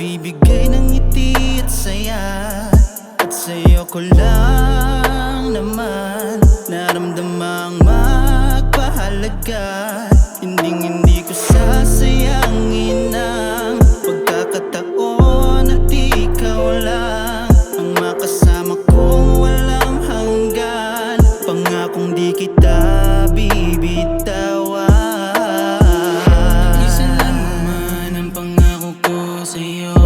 nagbibigay ng ngiti at saya, at sa'yo ko lang naman naramdamang magpahalaga. Hindi ko sasayangin ang pagkakataon at ikaw lang ang makasama kong walang hanggan. Pangakong di kita bibitawan. Isa lang naman ang pangako ko sa'yo,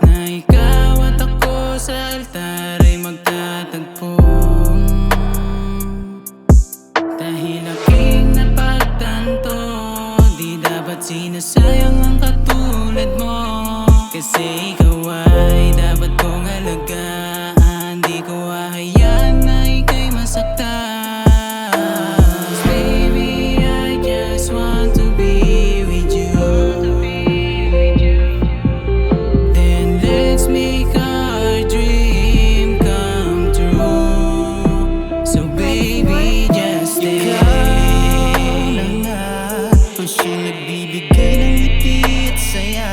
na ikaw at ako sa altar ay magtatagpo. Dahil aking napagtanto, di dapat sinasayang ang katulad mo. Kasi ikaw ay dapat kong alagaan, di ko hahayaan na ika'y masaktan. Baby, I just want to be with you. Then let's make our dream come true. So baby, just stay. Ikaw na nga ang siyang nagbibigay ng ngiti at saya,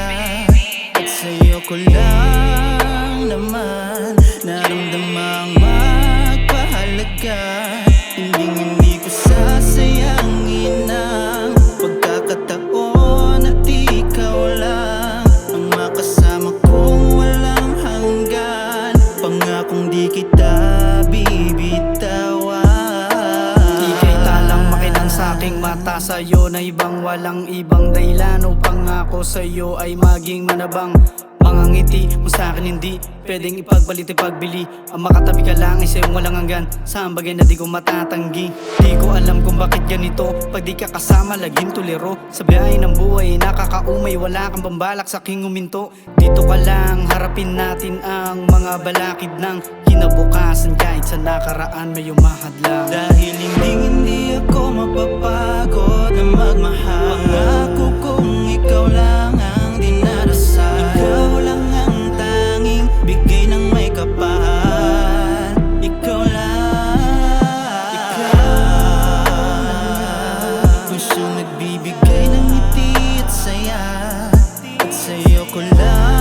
at sa'yo ko lang naman naramdamang magpahalaga. Hindi ko sasayangin ang pagkakataon at ikaw lang ang makasama kong walang hanggan. Pangakong di kita bibitawan. Ika'y talang makinang sa'king mata, sa'yo na walang ibang dahilan upang ako sa'yo ay maging manabang. Mga ngiti mo sa'kin hindi pwedeng ipagbalit ipagbili. Ang makatabi ka lang ay sa'yong walang hanggan, sa bagay na di ko matatanggi. Di ko alam kung bakit ganito, pag di ka kasama laging tuliro. Sa biyahe ng buhay nakakaumay, wala kang pambalak sa aking uminto. Dito ka lang, harapin natin ang mga balakid ng kinabukasan. Kahit sa nakaraan may umahadlang. Dahil hindi ako mapapagod na magmahal. Pangako kong ikaw lang ang dinarasal. Ikaw lang ang tanging bigay ng may kapal. Ikaw lang, kung siyang nagbibigay ng ngiti at saya, at sa'yo ko lang